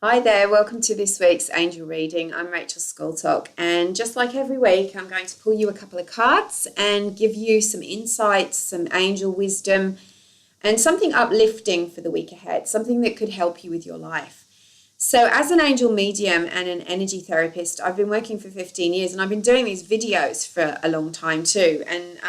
Hi there, welcome to this week's angel reading. I'm Rachel Scoltock, and just like every week, I'm going to pull you a couple of cards and give you some insights, some angel wisdom, and something uplifting for the week ahead, something that could help you with your life. So as an angel medium and an energy therapist, I've been working for 15 years and I've been doing these videos for a long time too. And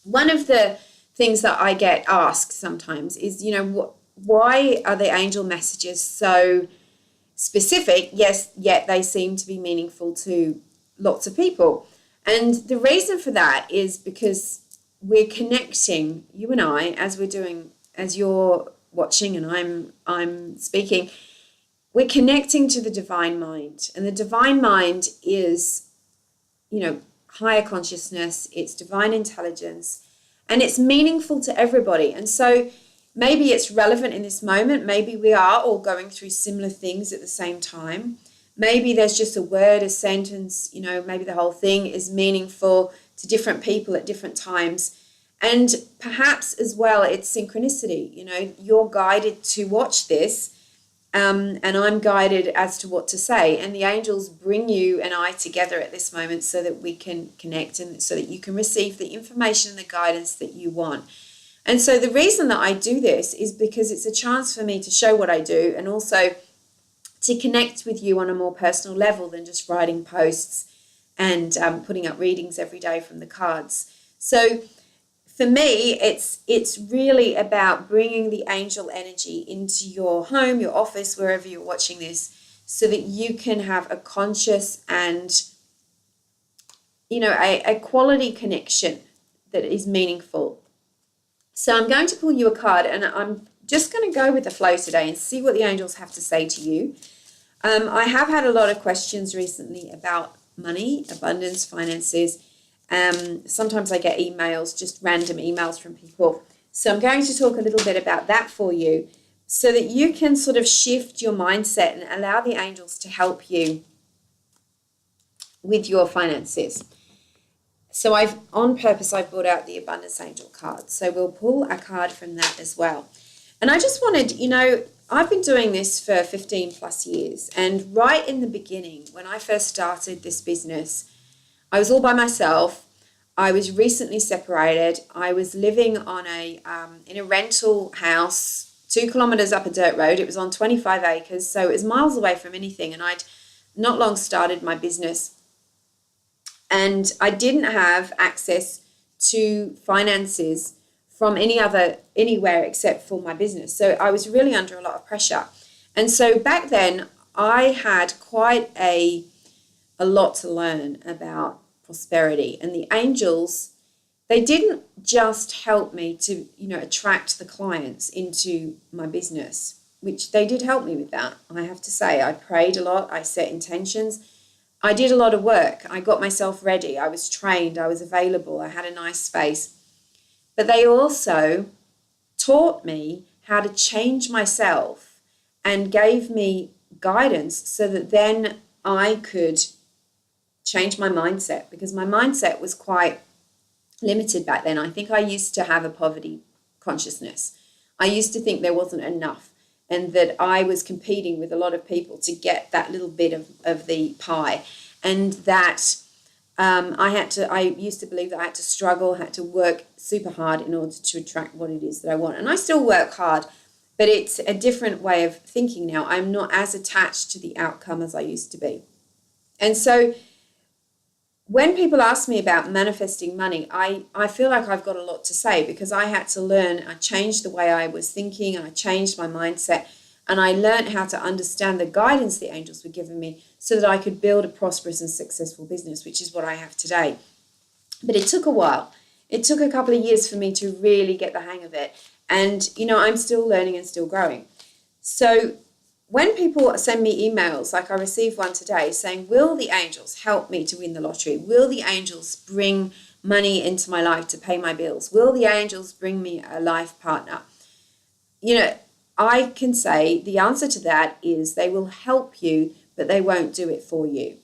one of the things that I get asked sometimes is, why are the angel messages so specific? Yes, yet they seem to be meaningful to lots of people. And the reason for that is because we're connecting, you and I, as you're watching and I'm speaking, we're connecting to the divine mind. And the divine mind is, higher consciousness, it's divine intelligence, and it's meaningful to everybody. And so maybe it's relevant in this moment. Maybe we are all going through similar things at the same time. Maybe there's just a word, a sentence, maybe the whole thing is meaningful to different people at different times. And perhaps as well, it's synchronicity. You're guided to watch this, and I'm guided as to what to say. And the angels bring you and I together at this moment so that we can connect and so that you can receive the information and the guidance that you want. And so the reason that I do this is because it's a chance for me to show what I do and also to connect with you on a more personal level than just writing posts and putting up readings every day from the cards. So for me, it's really about bringing the angel energy into your home, your office, wherever you're watching this, so that you can have a conscious and, a quality connection that is meaningful. So I'm going to pull you a card and I'm just going to go with the flow today and see what the angels have to say to you. I have had a lot of questions recently about money, abundance, finances. Sometimes I get emails, just random emails from people. So I'm going to talk a little bit about that for you so that you can sort of shift your mindset and allow the angels to help you with your finances. So on purpose, I've brought out the Abundance Angel card. So we'll pull a card from that as well. And I just wanted, I've been doing this for 15 plus years. And right in the beginning, when I first started this business, I was all by myself. I was recently separated. I was living on in a rental house 2 kilometers up a dirt road. It was on 25 acres. So it was miles away from anything. And I'd not long started my business. And I didn't have access to finances from anywhere except for my business. So I was really under a lot of pressure. And so back then I had quite a lot to learn about prosperity. And the angels, they didn't just help me to, attract the clients into my business, which they did help me with that. I have to say, I prayed a lot. I set intentions. I did a lot of work. I got myself ready. I was trained. I was available. I had a nice space. But they also taught me how to change myself and gave me guidance so that then I could change my mindset, because my mindset was quite limited back then. I think I used to have a poverty consciousness. I used to think there wasn't enough, and that I was competing with a lot of people to get that little bit of the pie. And that I used to believe that I had to struggle, had to work super hard in order to attract what it is that I want. And I still work hard, but it's a different way of thinking now. I'm not as attached to the outcome as I used to be. And so when people ask me about manifesting money, I feel like I've got a lot to say, because I had to learn. I changed the way I was thinking, and I changed my mindset, and I learned how to understand the guidance the angels were giving me so that I could build a prosperous and successful business, which is what I have today. But it took a while. It took a couple of years for me to really get the hang of it. And, I'm still learning and still growing. So when people send me emails, like I received one today saying, will the angels help me to win the lottery? Will the angels bring money into my life to pay my bills? Will the angels bring me a life partner? I can say the answer to that is they will help you, but they won't do it for you.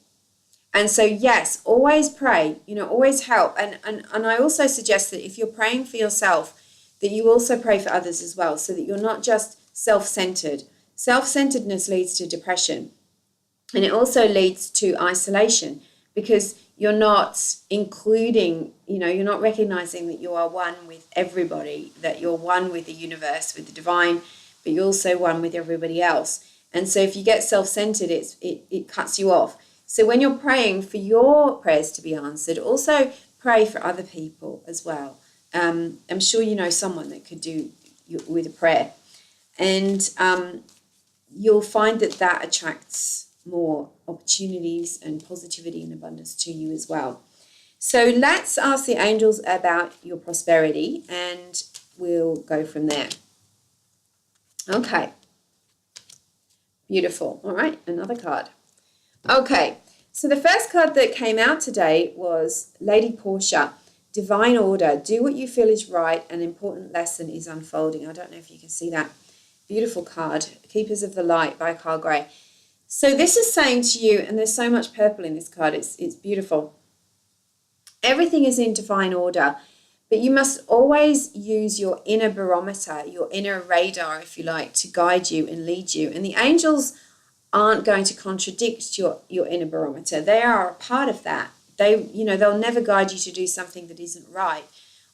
And so, yes, always pray, always help. And I also suggest that if you're praying for yourself, that you also pray for others as well, so that you're not just self-centered, Self-centeredness leads to depression, and it also leads to isolation because you're not including, you're not recognizing that you are one with everybody, that you're one with the universe, with the divine, but you're also one with everybody else. And so if you get self-centered, it cuts you off. So when you're praying for your prayers to be answered, also pray for other people as well. I'm sure you know someone that could do with a prayer. And you'll find that attracts more opportunities and positivity and abundance to you as well. So let's ask the angels about your prosperity and we'll go from there. Okay. Beautiful. All right, another card. Okay, so the first card that came out today was Lady Portia, Divine Order. Do what you feel is right. An important lesson is unfolding. I don't know if you can see that. Beautiful card. Keepers of the Light by Carl Gray. So this is saying to you, and there's so much purple in this card, it's beautiful. Everything is in divine order, but you must always use your inner barometer, your inner radar, if you like, to guide you and lead you. And the angels aren't going to contradict your inner barometer. They are a part of that. They'll never guide you to do something that isn't right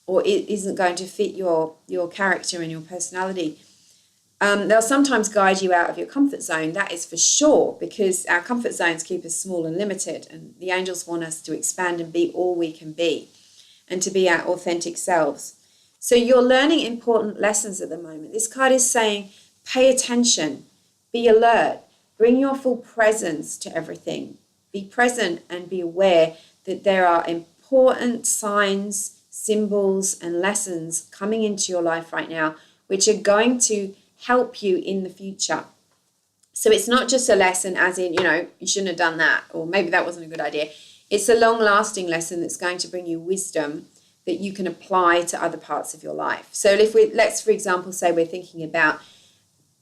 or it isn't going to fit your character and your personality. They'll sometimes guide you out of your comfort zone, that is for sure, because our comfort zones keep us small and limited, and the angels want us to expand and be all we can be and to be our authentic selves. So you're learning important lessons at the moment. This card is saying, pay attention, be alert, bring your full presence to everything. Be present and be aware that there are important signs, symbols, and lessons coming into your life right now, which are going to help you in the future. So it's not just a lesson as in, you shouldn't have done that, or maybe that wasn't a good idea. It's a long-lasting lesson that's going to bring you wisdom that you can apply to other parts of your life. So let's, for example, say we're thinking about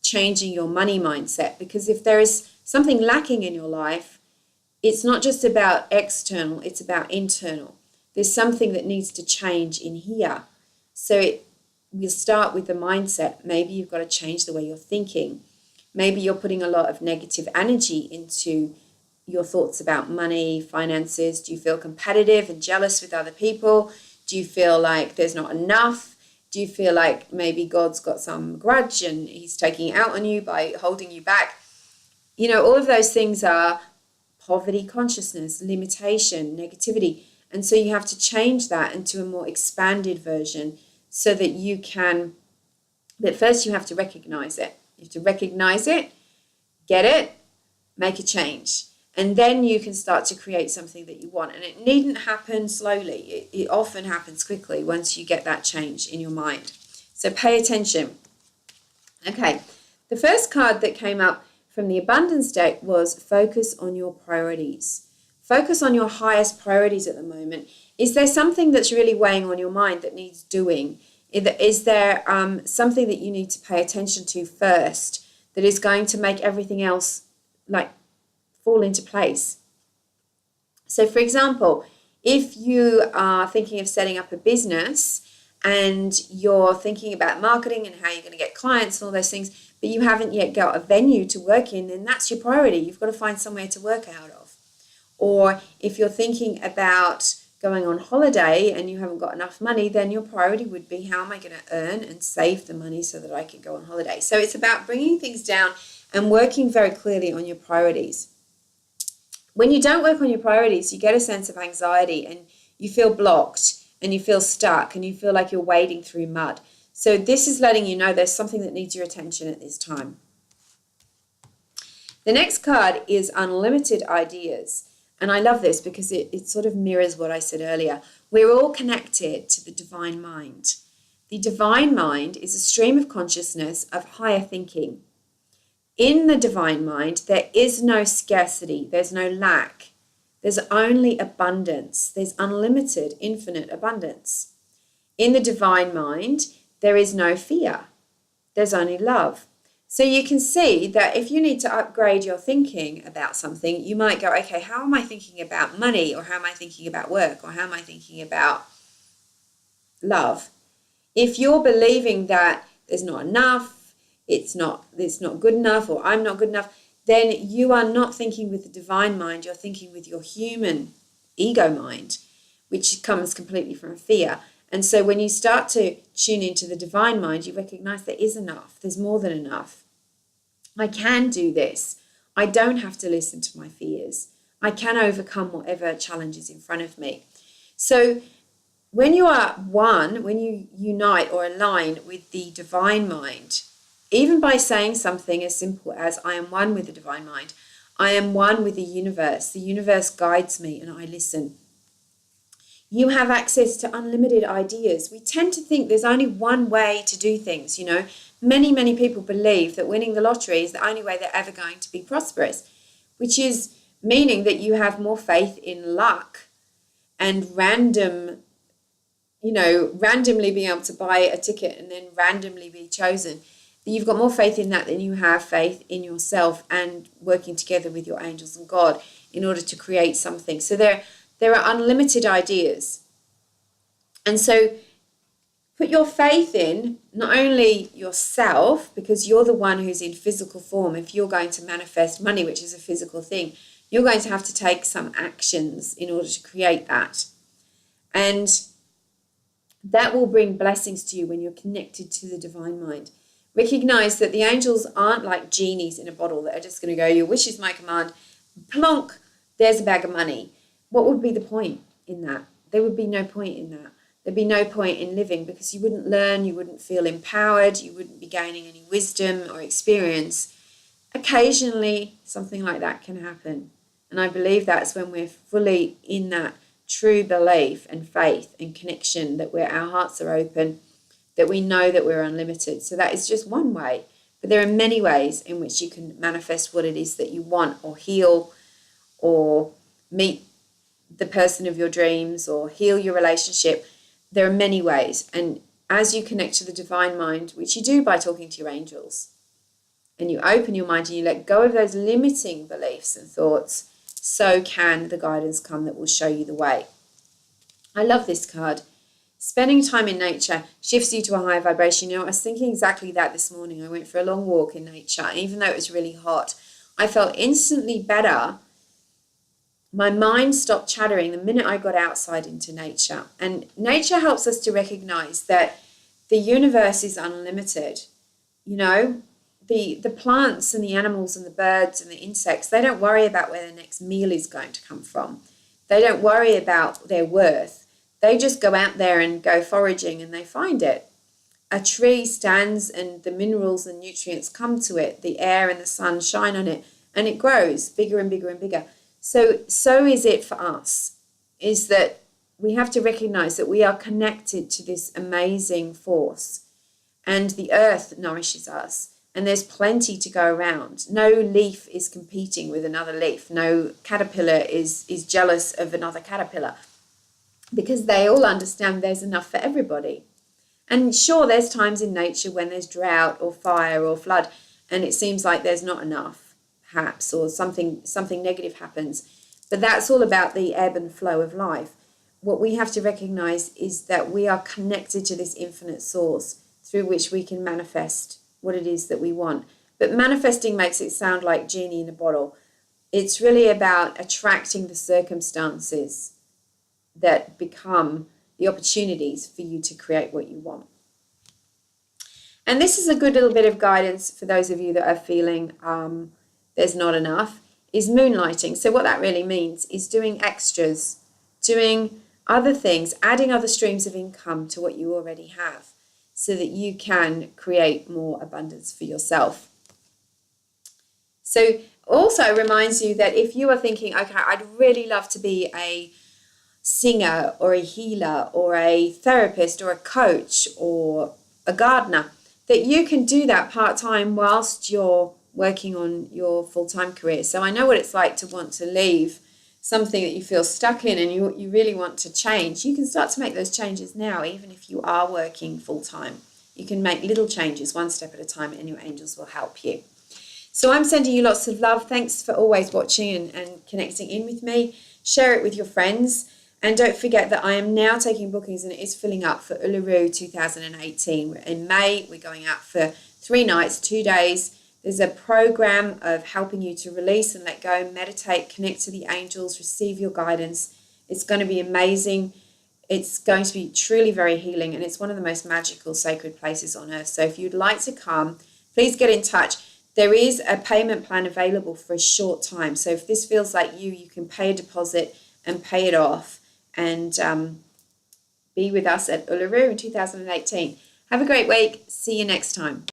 changing your money mindset, because if there is something lacking in your life, it's not just about external, it's about internal. There's something that needs to change in here. So we'll start with the mindset. Maybe you've got to change the way you're thinking. Maybe you're putting a lot of negative energy into your thoughts about money, finances. Do you feel competitive and jealous with other people? Do you feel like there's not enough? Do you feel like maybe God's got some grudge and he's taking it out on you by holding you back? All of those things are poverty consciousness, limitation, negativity. And so you have to change that into a more expanded version so that you can, but first you have to recognize it. You have to recognize it, get it, make a change. And then you can start to create something that you want. And it needn't happen slowly. It often happens quickly once you get that change in your mind. So pay attention. Okay, the first card that came up from the abundance deck was focus on your priorities. Focus on your highest priorities at the moment. Is there something that's really weighing on your mind that needs doing? Is there something that you need to pay attention to first that is going to make everything else fall into place? So, for example, if you are thinking of setting up a business and you're thinking about marketing and how you're going to get clients and all those things, but you haven't yet got a venue to work in, then that's your priority. You've got to find somewhere to work out of. Or if you're thinking about going on holiday and you haven't got enough money, then your priority would be, how am I going to earn and save the money so that I can go on holiday? So it's about bringing things down and working very clearly on your priorities. When you don't work on your priorities, you get a sense of anxiety and you feel blocked and you feel stuck and you feel like you're wading through mud. So this is letting you know there's something that needs your attention at this time. The next card is unlimited ideas. And I love this because it sort of mirrors what I said earlier. We're all connected to the divine mind. The divine mind is a stream of consciousness of higher thinking. In the divine mind, there is no scarcity. There's no lack. There's only abundance. There's unlimited, infinite abundance. In the divine mind, there is no fear. There's only love. So you can see that if you need to upgrade your thinking about something, you might go, okay, how am I thinking about money? Or how am I thinking about work? Or how am I thinking about love? If you're believing that there's not enough, it's not good enough, or I'm not good enough, then you are not thinking with the divine mind, you're thinking with your human ego mind, which comes completely from fear. And so when you start to tune into the divine mind, you recognize there is enough, there's more than enough. I can do this. I don't have to listen to my fears. I can overcome whatever challenge is in front of me. So when you are one, when you unite or align with the divine mind, even by saying something as simple as I am one with the divine mind, I am one with the universe guides me and I listen. You have access to unlimited ideas. We tend to think there's only one way to do things, you know. Many people believe that winning the lottery is the only way they're ever going to be prosperous, which is meaning that you have more faith in luck and randomly being able to buy a ticket and then randomly be chosen. You've got more faith in that than you have faith in yourself and working together with your angels and God in order to create something. So there are unlimited ideas. And so put your faith in not only yourself, because you're the one who's in physical form. If you're going to manifest money, which is a physical thing, you're going to have to take some actions in order to create that. And that will bring blessings to you when you're connected to the divine mind. Recognize that the angels aren't like genies in a bottle that are just going to go, your wish is my command, plonk, there's a bag of money. What would be the point in that? There would be no point in that. There'd be no point in living, because you wouldn't learn, you wouldn't feel empowered, you wouldn't be gaining any wisdom or experience. Occasionally, something like that can happen. And I believe that's when we're fully in that true belief and faith and connection, that our hearts are open, that we know that we're unlimited. So that is just one way. But there are many ways in which you can manifest what it is that you want, or heal, or meet the person of your dreams, or heal your relationship. There are many ways. And as you connect to the divine mind, which you do by talking to your angels, and you open your mind and you let go of those limiting beliefs and thoughts, so can the guidance come that will show you the way. I love this card. Spending time in nature shifts you to a higher vibration. You know, I was thinking exactly that this morning. I went for a long walk in nature, and even though it was really hot, I felt instantly better. My mind stopped chattering the minute I got outside into nature. And nature helps us to recognize that the universe is unlimited. You know, the plants and the animals and the birds and the insects, they don't worry about where their next meal is going to come from. They don't worry about their worth. They just go out there and go foraging and they find it. A tree stands and the minerals and nutrients come to it. The air and the sun shine on it and it grows bigger and bigger and bigger. So is it for us, is that we have to recognize that we are connected to this amazing force, and the earth nourishes us, and there's plenty to go around. No leaf is competing with another leaf. No caterpillar is jealous of another caterpillar, because they all understand there's enough for everybody. And sure, there's times in nature when there's drought or fire or flood, and it seems like there's not enough, perhaps, or something negative happens. But that's all about the ebb and flow of life. What we have to recognize is that we are connected to this infinite source through which we can manifest what it is that we want. But manifesting makes it sound like genie in a bottle. It's really about attracting the circumstances that become the opportunities for you to create what you want. And this is a good little bit of guidance for those of you that are feeling there's not enough, is moonlighting. So what that really means is doing extras, doing other things, adding other streams of income to what you already have, so that you can create more abundance for yourself. So also reminds you that if you are thinking, okay, I'd really love to be a singer or a healer or a therapist or a coach or a gardener, that you can do that part-time whilst you're working on your full-time career. So I know what it's like to want to leave something that you feel stuck in and you really want to change. You can start to make those changes now, even if you are working full-time. You can make little changes one step at a time, and your angels will help you. So I'm sending you lots of love. Thanks for always watching and connecting in with me. Share it with your friends. And don't forget that I am now taking bookings, and it is filling up for Uluru 2018. In May, we're going out for 3 nights, 2 days. There's a program of helping you to release and let go, meditate, connect to the angels, receive your guidance. It's going to be amazing. It's going to be truly very healing, and it's one of the most magical sacred places on earth. So if you'd like to come, please get in touch. There is a payment plan available for a short time. So if this feels like you can pay a deposit and pay it off and be with us at Uluru in 2018. Have a great week. See you next time.